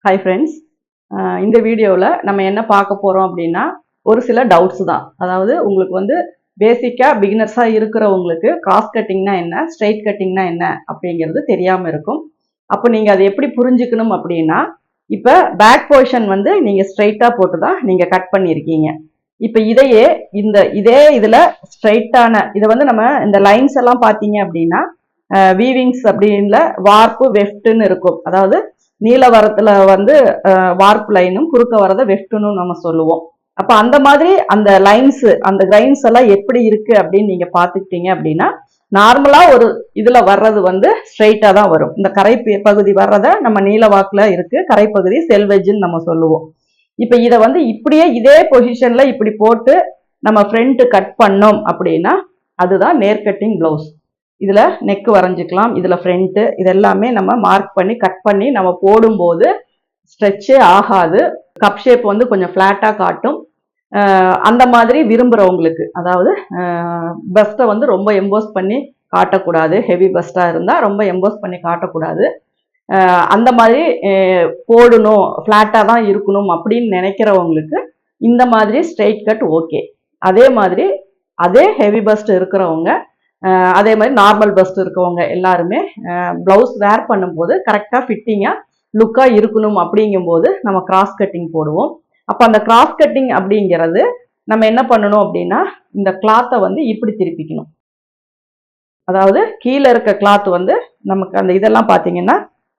Hi friends, இந்த வீடியோவில் நம்ம என்ன பார்க்க போகிறோம் அப்படின்னா ஒரு சில டவுட்ஸ் தான். அதாவது உங்களுக்கு வந்து பேசிக்காக பிகினர்ஸாக இருக்கிறவங்களுக்கு கிராஸ் கட்டிங்னா என்ன, ஸ்ட்ரைட் கட்டிங்னா என்ன அப்படிங்கிறது தெரியாமல் இருக்கும். அப்போ நீங்கள் அதை எப்படி புரிஞ்சுக்கணும் அப்படின்னா, இப்போ பேக் பொசிஷன் வந்து நீங்கள் ஸ்ட்ரைட்டாக போட்டு தான் நீங்கள் கட் பண்ணியிருக்கீங்க. இப்போ இதே இதில் ஸ்ட்ரைட்டான இதை வந்து நம்ம இந்த லைன்ஸ் எல்லாம் பார்த்தீங்க அப்படின்னா வீவிங்ஸ் அப்படின்ல வார்ப்பு வெஃப்ட்னு இருக்கும். அதாவது நீல வரத்துல வந்து வார்ப் லைனும் குறுக்க வரத வெஃப்ட்னு நம்ம சொல்லுவோம். அப்ப அந்த மாதிரி அந்த லைன்ஸ் அந்த கிரைன்ஸ் எல்லாம் எப்படி இருக்கு அப்படின்னு நீங்க பாத்துக்கிட்டீங்க அப்படின்னா நார்மலா ஒரு இதுல வர்றது வந்து ஸ்ட்ரைட்டா தான் வரும். இந்த கரை பகுதி வர்றத நம்ம நீல வாக்குல இருக்கு, கரைப்பகுதி செல்வெஜ்ன்னு நம்ம சொல்லுவோம். இப்ப இதை வந்து இப்படியே இதே பொசிஷன்ல இப்படி போட்டு நம்ம ஃப்ரண்ட் கட் பண்ணோம் அப்படின்னா அதுதான் நேர் கட்டிங் பிளவுஸ். இதுல நெக் வரைஞ்சிக்கலாம், இதுல ஃப்ரண்ட், இதெல்லாமே நம்ம மார்க் பண்ணி கட் பண்ணி நம்ம போடும்போது ஸ்ட்ரெச்சே ஆகாது. கப் ஷேப் வந்து கொஞ்சம் ஃபிளாட்டா காட்டும். அந்த மாதிரி விரும்புறவங்களுக்கு, அதாவது பஸ்ட்டை வந்து ரொம்ப எம்போஸ் பண்ணி காட்டக்கூடாது, ஹெவி பஸ்டா இருந்தா ரொம்ப எம்போஸ் பண்ணி காட்டக்கூடாது, அந்த மாதிரி போடணும், ஃபிளாட்டா தான் இருக்கணும் அப்படின்னு நினைக்கிறவங்களுக்கு இந்த மாதிரி ஸ்ட்ரெயிட் கட் ஓகே. அதே மாதிரி அதே ஹெவி பஸ்ட் இருக்கிறவங்க, அதே மாதிரி நார்மல் பஸ்ட் இருக்கவங்க எல்லாருமே பிளவுஸ் வேர் பண்ணும்போது கரெக்டாக ஃபிட்டிங்காக லுக்காக இருக்கணும். அப்படிங்கும்போது நம்ம கிராஸ் கட்டிங் போடுவோம். அப்போ அந்த கிராஸ் கட்டிங் அப்படிங்கிறது நம்ம என்ன பண்ணணும் அப்படின்னா இந்த கிளாத்தை வந்து இப்படி திருப்பிக்கணும். அதாவது கீழே இருக்க கிளாத் வந்து நமக்கு அந்த இதெல்லாம் பார்த்தீங்கன்னா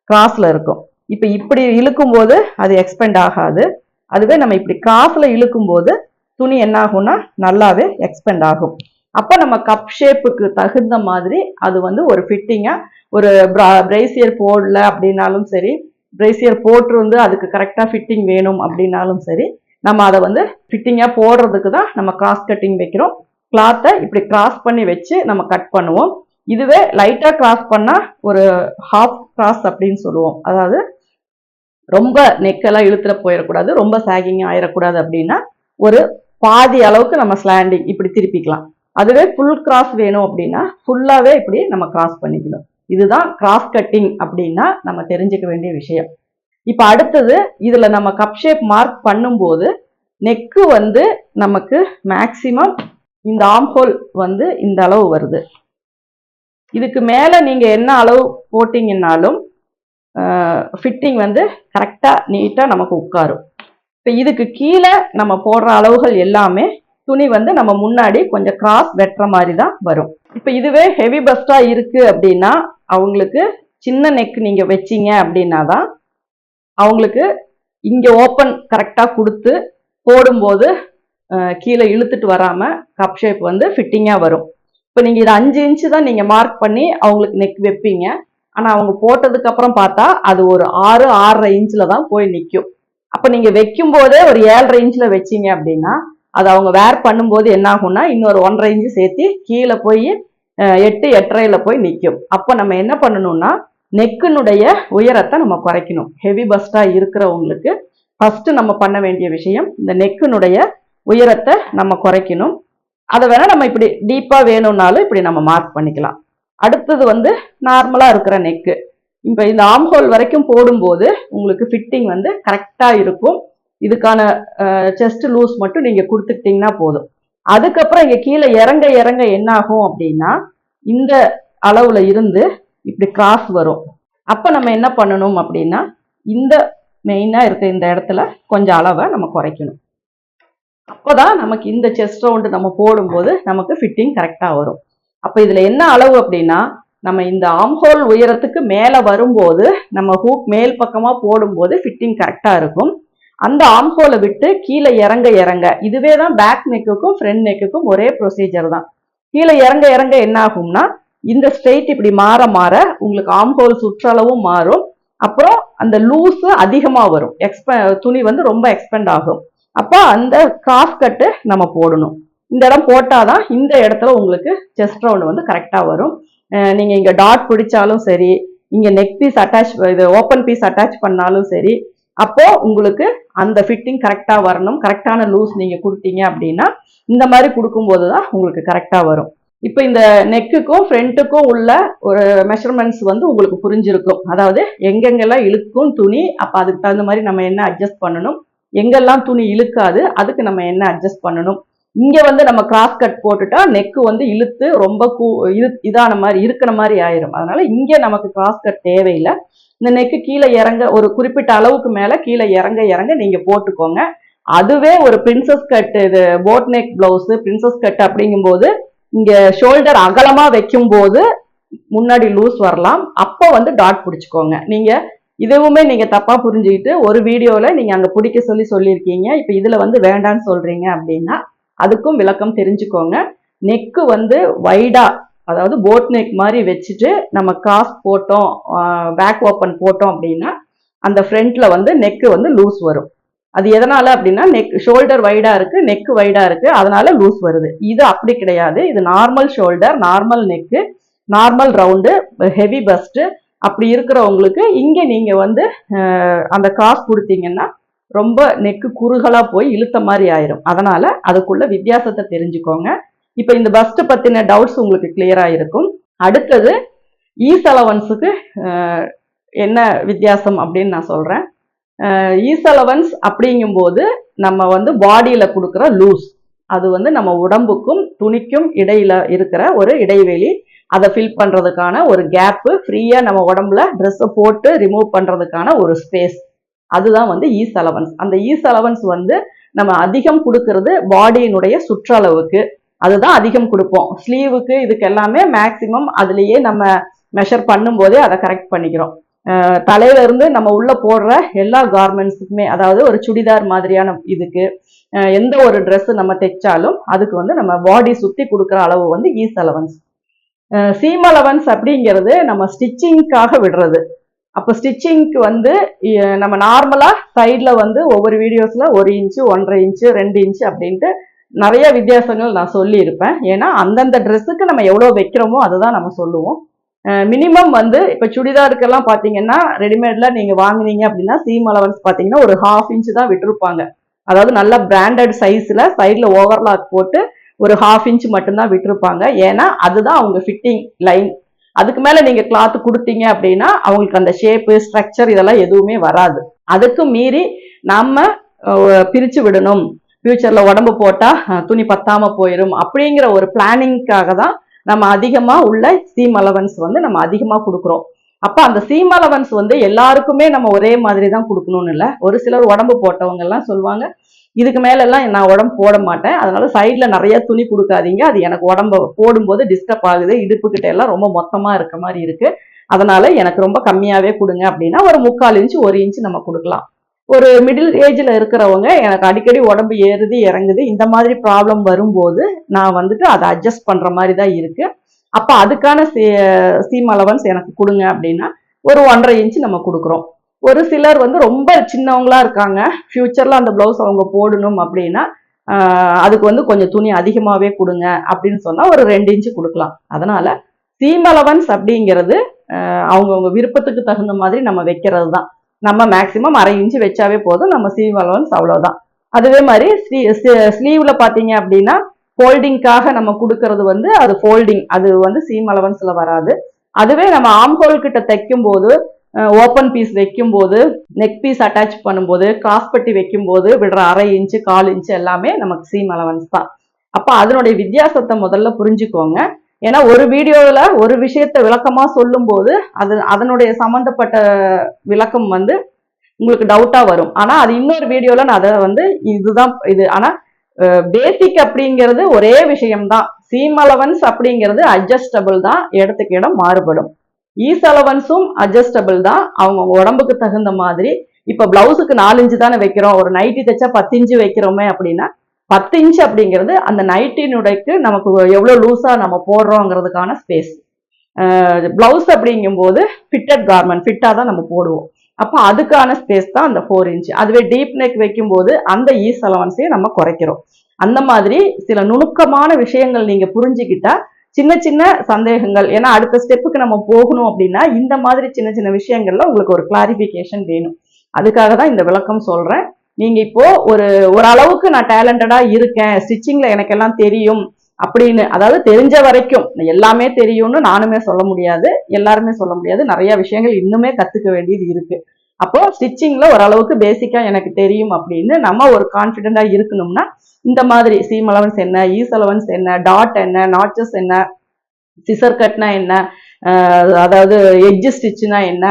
கிராஸில் இருக்கும். இப்போ இப்படி இழுக்கும்போது அது எக்ஸ்பெண்ட் ஆகாது. அதுவே நம்ம இப்படி கிராஸில் இழுக்கும்போது துணி என்ன ஆகும்னா நல்லாவே எக்ஸ்பெண்ட் ஆகும். அப்போ நம்ம கப் ஷேப்புக்கு தகுந்த மாதிரி அது வந்து ஒரு ஃபிட்டிங்காக, ஒரு பிரைசியர் போடல அப்படின்னாலும் சரி, பிரைசியர் போட்டு வந்து அதுக்கு கரெக்டாக ஃபிட்டிங் வேணும் அப்படின்னாலும் சரி, நம்ம அதை வந்து ஃபிட்டிங்காக போடுறதுக்கு தான் நம்ம கிராஸ் கட்டிங் வைக்கிறோம். கிளாத்தை இப்படி கிராஸ் பண்ணி வச்சு நம்ம கட் பண்ணுவோம். இதுவே லைட்டாக கிராஸ் பண்ணால் ஒரு ஹாஃப் கிராஸ் அப்படின்னு சொல்லுவோம். அதாவது ரொம்ப நெக்கெல்லாம் இழுத்துற போயிடக்கூடாது, ரொம்ப சாகிங் ஆயிடக்கூடாது. அப்படின்னா ஒரு பாதி அளவுக்கு நம்ம ஸ்லாண்டிங் இப்படி திருப்பிக்கலாம். அதுவே ஃபுல் கிராஸ் வேணும் அப்படின்னா ஃபுல்லாவே இப்படி நம்ம கிராஸ் பண்ணிக்கணும். இதுதான் கிராஸ் கட்டிங் அப்படின்னா நம்ம தெரிஞ்சுக்க வேண்டிய விஷயம். இப்ப அடுத்தது இதுல நம்ம கப் ஷேப் மார்க் பண்ணும்போது நெக்கு வந்து நமக்கு மேக்சிமம் இந்த ஆர்ம் ஹோல் வந்து இந்த அளவு வருது. இதுக்கு மேல நீங்க என்ன அளவு போட்டீங்கன்னாலும் ஃபிட்டிங் வந்து கரெக்டா நீட்டா நமக்கு உட்காரும். இப்ப இதுக்கு கீழே நம்ம போடுற அளவுகள் எல்லாமே துணி வந்து நம்ம முன்னாடி கொஞ்சம் கிராஸ் வெட்டுற மாதிரி தான் வரும். இப்போ இதுவே ஹெவி பஸ்டா இருக்கு அப்படின்னா அவங்களுக்கு சின்ன நெக் நீங்க வச்சிங்க அப்படின்னா தான் அவங்களுக்கு இங்க ஓப்பன் கரெக்டா கொடுத்து போடும்போது கீழே இழுத்துட்டு வராம கப் ஷேப் வந்து ஃபிட்டிங்கா வரும். இப்போ நீங்க இது 5 இன்ச்சு தான் நீங்க மார்க் பண்ணி அவங்களுக்கு நெக் வைப்பீங்க. ஆனா அவங்க போட்டதுக்கு அப்புறம் பார்த்தா அது ஒரு 6-6.5 இன்ச்ல தான் போய் நிற்கும். அப்ப நீங்க வைக்கும் போதே ஒரு 7.5 இன்ச்ல வச்சீங்க அப்படின்னா அது அவங்க வேர் பண்ணும்போது என்ன ஆகும்னா இன்னொரு 1.5 இன்ச்சு சேர்த்து கீழே போய் 8-8.5 போய் நிற்கும். அப்போ நம்ம என்ன பண்ணணும்னா நெக்கினுடைய உயரத்தை நம்ம குறைக்கணும். ஹெவி பஸ்டா இருக்கிறவங்களுக்கு ஃபர்ஸ்ட் நம்ம பண்ண வேண்டிய விஷயம் இந்த நெக்கினுடைய உயரத்தை நம்ம குறைக்கணும். அதை வேணா நம்ம இப்படி டீப்பா வேணும்னாலும் இப்படி நம்ம மார்க் பண்ணிக்கலாம். அடுத்தது வந்து நார்மலா இருக்கிற நெக்கு. இப்போ இந்த ஆர்ம் ஹோல் வரைக்கும் போடும்போது உங்களுக்கு ஃபிட்டிங் வந்து கரெக்டா இருக்கும். இதுக்கான செஸ்ட் லூஸ் மட்டும் நீங்க கொடுத்துக்கிட்டீங்கன்னா போதும். அதுக்கப்புறம் இங்க கீழே இறங்க இறங்க என்ன ஆகும் அப்படின்னா இந்த அளவுல இருந்து இப்படி கிராஸ் வரும். அப்ப நம்ம என்ன பண்ணணும் அப்படின்னா இந்த மெயினா இருக்க இந்த இடத்துல கொஞ்சம் அளவை நம்ம குறைக்கணும். அப்போதான் நமக்கு இந்த செஸ்ட் ரவுண்டு நம்ம போடும்போது நமக்கு ஃபிட்டிங் கரெக்டா வரும். அப்ப இதுல என்ன அளவு அப்படின்னா நம்ம இந்த ஆர்ம் ஹோல் உயரத்துக்கு மேல வரும்போது நம்ம ஹூக் மேல் பக்கமா போடும்போது ஃபிட்டிங் கரெக்டா இருக்கும். அந்த ஆர்ம் ஹோலை விட்டு கீழே இறங்க இறங்க, இதுவே தான் பேக் நெக்குக்கும் ஃப்ரண்ட் நெக்குக்கும் ஒரே ப்ரொசீஜர் தான். கீழே இறங்க இறங்க என்ன ஆகும்னா இந்த ஸ்ட்ரெயிட் இப்படி மாற மாற உங்களுக்கு ஆர்ம் ஹோல் சுற்றளவும் மாறும். அப்புறம் அந்த லூஸ் அதிகமா வரும், துணி வந்து ரொம்ப எக்ஸ்பெண்ட் ஆகும். அப்போ அந்த கிராஸ் கட்டு நம்ம போடணும். இந்த இடம் போட்டாதான் இந்த இடத்துல உங்களுக்கு செஸ்ட் ரவுண்ட் வந்து கரெக்டா வரும். நீங்க இங்க டாட் பிடிச்சாலும் சரி, இங்க நெக் பீஸ் அட்டாச், இது ஓப்பன் பீஸ் அட்டாச் பண்ணாலும் சரி, அப்போ உங்களுக்கு அந்த ஃபிட்டிங் கரெக்டா வரணும். கரெக்டான லூஸ் நீங்க கொடுத்தீங்க அப்படின்னா இந்த மாதிரி கொடுக்கும்போது தான் உங்களுக்கு கரெக்டா வரும். இப்போ இந்த நெக்குக்கும் ஃப்ரண்ட்டுக்கும் உள்ள ஒரு மெஷர்மெண்ட்ஸ் வந்து உங்களுக்கு புரிஞ்சிருக்கும். அதாவது எங்கெங்கெல்லாம் இழுக்கும் துணி, அப்போ அதுக்கு தகுந்த மாதிரி நம்ம என்ன அட்ஜஸ்ட் பண்ணணும், எங்கெல்லாம் துணி இழுக்காது அதுக்கு நம்ம என்ன அட்ஜஸ்ட் பண்ணணும். இங்க வந்து நம்ம கிராஸ் கட் போட்டுட்டா நெக்கு வந்து இழுத்து ரொம்ப இதான மாதிரி இருக்கிற மாதிரி ஆயிரும். அதனால இங்க நமக்கு கிராஸ் கட் தேவையில்லை. இந்த நெக்கு கீழே இறங்க ஒரு குறிப்பிட்ட அளவுக்கு மேல கீழே இறங்க இறங்க நீங்க போட்டுக்கோங்க. அதுவே ஒரு பிரின்சஸ் கட், இது boat neck blouse princess cut அப்படிங்கும்போது இங்க ஷோல்டர் அகலமா வைக்கும் போது முன்னாடி லூஸ் வரலாம். அப்போ வந்து டாட் பிடிச்சுக்கோங்க. நீங்க இதுவுமே நீங்க தப்பா புரிஞ்சுக்கிட்டு ஒரு வீடியோல நீங்க அங்க பிடிக்க சொல்லியிருக்கீங்க, இப்ப இதுல வந்து வேண்டான்னு சொல்றீங்க அப்படின்னா அதுக்கும் விளக்கம் தெரிஞ்சுக்கோங்க. நெக்கு வந்து வைடா, அதாவது போட் நெக் மாதிரி வச்சுட்டு நம்ம கிராஸ் போட்டோம், பேக் ஓப்பன் போட்டோம் அப்படின்னா அந்த ஃப்ரண்ட்ல வந்து நெக்கு வந்து லூஸ் வரும். அது எதனால அப்படின்னா நெக் ஷோல்டர் வைடா இருக்கு, நெக் வைடா இருக்கு, அதனால லூஸ் வருது. இது அப்படி கிடையாது. இது normal shoulder, normal neck, normal round, heavy first அப்படி இருக்கிறவங்களுக்கு இங்க நீங்க வந்து அந்த கிராஸ் கொடுத்தீங்கன்னா ரொம்ப நெக்கு குறுகலா போய் இழுத்த மாதிரி ஆயிரும். அதனால அதுக்குள்ள வித்தியாசத்தை தெரிஞ்சுக்கோங்க. இப்ப இந்த பஸ்ட் பத்தின டவுட்ஸ் உங்களுக்கு கிளியரா இருக்கும். அடுத்தது ஈஸ் அலவன்ஸுக்கு என்ன வித்தியாசம் அப்படின்னு நான் சொல்றேன். ஈஸ் அலவன்ஸ் அப்படிங்கும்போது நம்ம வந்து பாடியில கொடுக்குற லூஸ், அது வந்து நம்ம உடம்புக்கும் துணிக்கும் இடையில இருக்கிற ஒரு இடைவெளி, அதை ஃபில் பண்றதுக்கான ஒரு கேப்பு, ஃப்ரீயா நம்ம உடம்புல ட்ரெஸ்ஸை போட்டு ரிமூவ் பண்றதுக்கான ஒரு ஸ்பேஸ், அதுதான் வந்து ஈஸ் அலவன்ஸ். அந்த ஈஸ் அலவன்ஸ் வந்து நம்ம அதிகம் கொடுக்கறது பாடியினுடைய சுற்றளவுக்கு, அதுதான் அதிகம் கொடுப்போம். ஸ்லீவுக்கு இதுக்கு எல்லாமே மேக்சிமம் அதுலேயே நம்ம மெஷர் பண்ணும்போதே அதை கரெக்ட் பண்ணிக்கிறோம். தலையில இருந்து நம்ம உள்ள போடுற எல்லா கார்மெண்ட்ஸுக்குமே, அதாவது ஒரு சுடிதார் மாதிரியான இதுக்கு எந்த ஒரு ட்ரெஸ் நம்ம தைச்சாலும் அதுக்கு வந்து நம்ம பாடி சுத்தி கொடுக்குற அளவு வந்து ஈஸ் அலவன்ஸ். சீம் அலவன்ஸ் அப்படிங்கிறது நம்ம ஸ்டிச்சிங்காக விடுறது. அப்போ ஸ்டிச்சிங்க்கு வந்து நம்ம நார்மலா சைட்ல வந்து ஒவ்வொரு வீடியோஸ்ல 1 இன்ச்சு 1.5 இன்ச்சு 2 இன்ச்சு அப்படின்ட்டு நிறைய வித்தியாசங்கள் நான் சொல்லி இருப்பேன். ஏன்னா அந்தந்த ட்ரெஸ்ஸுக்கு நம்ம எவ்வளவு வைக்கிறோமோ அதுதான் நம்ம சொல்லுவோம். மினிமம் வந்து இப்ப சுடிதாருக்கெல்லாம் பாத்தீங்கன்னா ரெடிமேட்ல நீங்க வாங்குனீங்க அப்படின்னா சீம் அலவன்ஸ் பாத்தீங்கன்னா ஒரு 1/2 இன்ச்சு தான் விட்டுருப்பாங்க. அதாவது நல்ல பிராண்டட் சைஸ்ல சைட்ல ஓவர்லாக் போட்டு ஒரு 1/2 இன்ச் மட்டும்தான் விட்டுருப்பாங்க. ஏன்னா அதுதான் அவங்க ஃபிட்டிங் லைன். அதுக்கு மேல நீங்க கிளாத் கொடுத்தீங்க அப்படின்னா அவங்களுக்கு அந்த ஷேப்பு ஸ்ட்ரக்சர் இதெல்லாம் எதுவுமே வராது. அதுக்கு மீறி நம்ம பிரிச்சு விடணும், ஃபியூச்சர்ல உடம்பு போட்டா துணி பத்தாம போயிடும் அப்படிங்கிற ஒரு பிளானிங்காக தான் நம்ம அதிகமா உள்ள சீம் அலவன்ஸ் வந்து நம்ம அதிகமா கொடுக்குறோம். அப்ப அந்த சீம் அலவன்ஸ் வந்து எல்லாருக்குமே நம்ம ஒரே மாதிரி தான் கொடுக்கணும்னு இல்லை. ஒரு சிலர் உடம்பு போட்டவங்க எல்லாம் சொல்லுவாங்க, இதுக்கு மேல எல்லாம் நான் உடம்பு போட மாட்டேன், அதனால சைட்ல நிறைய துணி கொடுக்காதீங்க, அது எனக்கு உடம்பு போடும்போது டிஸ்டர்ப் ஆகுது, இடுப்பு கிட்ட எல்லாம் ரொம்ப மொத்தமா இருக்க மாதிரி இருக்கு, அதனால எனக்கு ரொம்ப கம்மியாவே கொடுங்க அப்படின்னா ஒரு 3/4 இன்ச்சு 1 இன்ச்சு நம்ம கொடுக்கலாம். ஒரு மிடில் ஏஜ்ல இருக்கிறவங்க எனக்கு அடிக்கடி உடம்பு ஏறுது இறங்குது இந்த மாதிரி ப்ராப்ளம் வரும்போது நான் வந்துட்டு அதை அட்ஜஸ்ட் பண்ற மாதிரி தான் இருக்கு. அப்ப அதுக்கான சீம் அலவன்ஸ் எனக்கு கொடுங்க அப்படின்னா ஒரு 1.5 இன்ச்சு நம்ம கொடுக்குறோம். ஒரு சிலர் வந்து ரொம்ப சின்னவங்களா இருக்காங்க, ஃபியூச்சர்ல அந்த பிளவுஸ் அவங்க போடணும் அப்படின்னா அதுக்கு வந்து கொஞ்சம் துணி அதிகமாவே கொடுங்க அப்படின்னு சொன்னா ஒரு 2 இன்ச்சு கொடுக்கலாம். அதனால சீம் அலவன்ஸ் அப்படிங்கிறது அவங்கவுங்க விருப்பத்துக்கு தகுந்த மாதிரி நம்ம வைக்கிறது தான். நம்ம மேக்சிமம் 1/2 இன்ச்சு வச்சாவே போதும், நம்ம சீம் அலவன்ஸ் அவ்வளவுதான். அதுவே மாதிரி ஸ்லீவ்ல பாத்தீங்க அப்படின்னா ஃபோல்டிங்காக நம்ம கொடுக்கறது வந்து அது ஃபோல்டிங், அது வந்து சீம் அலவன்ஸ்ல வராது. அதுவே நம்ம ஆம் ஹோல் கிட்ட தைக்கும் போது, ஓப்பன் பீஸ் வைக்கும் போது, நெக் பீஸ் அட்டாச் பண்ணும்போது, கிராஸ் பட்டி வைக்கும் போது விடுற 1/2 இன்ச்சு 1/4 இன்ச்சு எல்லாமே நமக்கு சீம் அலவன்ஸ் தான். அப்ப அதனுடைய வித்தியாசத்தை முதல்ல புரிஞ்சுக்கோங்க. ஏன்னா ஒரு வீடியோவில் ஒரு விஷயத்த விளக்கமா சொல்லும் போது அதனுடைய சம்பந்தப்பட்ட விளக்கம் வந்து உங்களுக்கு டவுட்டா வரும். ஆனா அது இன்னொரு வீடியோல நான் அதை வந்து இதுதான் இது. ஆனா பேசிக் அப்படிங்கிறது ஒரே விஷயம்தான். சீம் அலவன்ஸ் அப்படிங்கிறது அட்ஜஸ்டபிள் தான், இடத்துக்கு இடம் மாறுபடும். ஈஸ் அலவன்ஸும் அட்ஜஸ்டபிள் தான், அவங்க உடம்புக்கு தகுந்த மாதிரி. இப்ப பிளவுஸுக்கு 4 இன்ச்சு தானே வைக்கிறோம், ஒரு நைட்டி தைச்சா 10 இன்ச்சு வைக்கிறோமே அப்படின்னா 10 இன்ச்சு அப்படிங்கிறது அந்த நைட்டினுடைக்கு நமக்கு எவ்வளவு லூஸா நம்ம போடுறோங்கிறதுக்கான ஸ்பேஸ். பிளவுஸ் அப்படிங்கும்போது ஃபிட்டட் கார்மெண்ட், ஃபிட்டா தான் நம்ம போடுவோம். அப்போ அதுக்கான ஸ்பேஸ் தான் அந்த 4 இன்ச்சு. அதுவே டீப் நெக் வைக்கும் போது அந்த ஈஸ் அலவன்ஸையும் நம்ம குறைக்கிறோம். அந்த மாதிரி சில நுணுக்கமான விஷயங்கள் நீங்க புரிஞ்சுக்கிட்டா சின்ன சின்ன சந்தேகங்கள், ஏன்னா அடுத்த ஸ்டெப்புக்கு நம்ம போகணும் அப்படின்னா இந்த மாதிரி சின்ன சின்ன விஷயங்கள்ல உங்களுக்கு ஒரு கிளாரிபிகேஷன் வேணும். அதுக்காக தான் இந்த விளக்கம் சொல்றேன். நீங்க இப்போ ஒரு அளவுக்கு நான் டேலண்டடா இருக்கேன், ஸ்டிச்சிங்ல எனக்கு எல்லாம் தெரியும், அப்படின்னு, அதாவது தெரிஞ்ச வரைக்கும். எல்லாமே தெரியும்னு நானுமே சொல்ல முடியாது, எல்லாருமே சொல்ல முடியாது. நிறைய விஷயங்கள் இன்னுமே கத்துக்க வேண்டியது இருக்கு. அப்போ ஸ்டிச்சிங்ல ஓரளவுக்கு பேசிக்கா எனக்கு தெரியும் அப்படின்னு நம்ம ஒரு கான்பிடென்டா இருக்கணும்னா இந்த மாதிரி சீம் அலவன்ஸ் என்ன, ஈஸ் அலவன்ஸ் என்ன, டாட் என்ன, நாட்சஸ் என்ன, சிசர் கட்னா என்ன, அதாவது எட்ஜ் ஸ்டிச்னா என்ன,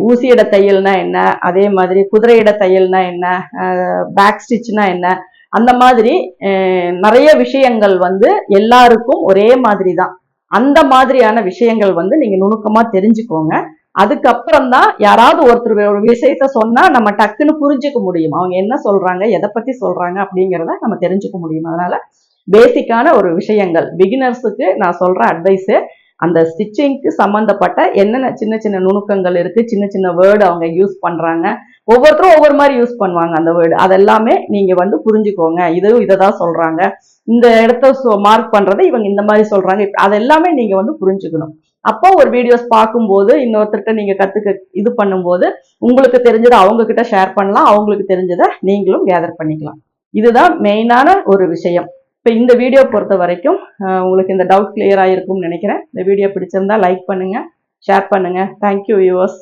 ஊசியிட தையல்னா என்ன, அதே மாதிரி குதிரையிட தையல்னா என்ன, பேக் ஸ்டிச்னா என்ன, அந்த மாதிரி நிறைய விஷயங்கள் வந்து எல்லாருக்கும் ஒரே மாதிரி தான். அந்த மாதிரியான விஷயங்கள் வந்து நீங்க நுணுக்கமா தெரிஞ்சுக்கோங்க. அதுக்கப்புறம் தான் யாராவது ஒருத்தர் ஒரு விஷயத்த சொன்னா நம்ம டக்குன்னு புரிஞ்சுக்க முடியும், அவங்க என்ன சொல்றாங்க, எதை பத்தி சொல்றாங்க அப்படிங்கிறத நம்ம தெரிஞ்சுக்க முடியும். அதனால பேசிக்கான ஒரு விஷயங்கள் பிகினர்ஸுக்கு நான் சொல்ற அட்வைஸ், அந்த ஸ்டிச்சிங்க்கு சம்பந்தப்பட்ட என்னென்ன சின்ன சின்ன நுணுக்கங்கள் இருக்கு, சின்ன சின்ன வேர்டு அவங்க யூஸ் பண்றாங்க, ஒவ்வொருத்தரும் ஒவ்வொரு மாதிரி யூஸ் பண்ணுவாங்க அந்த வேர்டு, அதெல்லாமே நீங்க வந்து புரிஞ்சுக்கோங்க. இதுவும் இதை தான் சொல்றாங்க, இந்த இடத்த மார்க் பண்றதை இவங்க இந்த மாதிரி சொல்றாங்க, அதெல்லாமே நீங்க வந்து புரிஞ்சுக்கணும். அப்போ ஒரு வீடியோஸ் பார்க்கும்போது இன்னொருத்தர்கிட்ட நீங்க கத்துக்க இது பண்ணும்போது உங்களுக்கு தெரிஞ்சதை அவங்க கிட்ட ஷேர் பண்ணலாம், அவங்களுக்கு தெரிஞ்சதை நீங்களும் கேதர் பண்ணிக்கலாம். இதுதான் மெயினான ஒரு விஷயம். இப்போ இந்த வீடியோ பொறுத்த வரைக்கும் உங்களுக்கு இந்த டவுட் கிளியர் ஆகிருக்கும்னு நினைக்கிறேன். இந்த வீடியோ பிடிச்சிருந்தா லைக் பண்ணுங்க, ஷேர் பண்ணுங்க. Thank you viewers.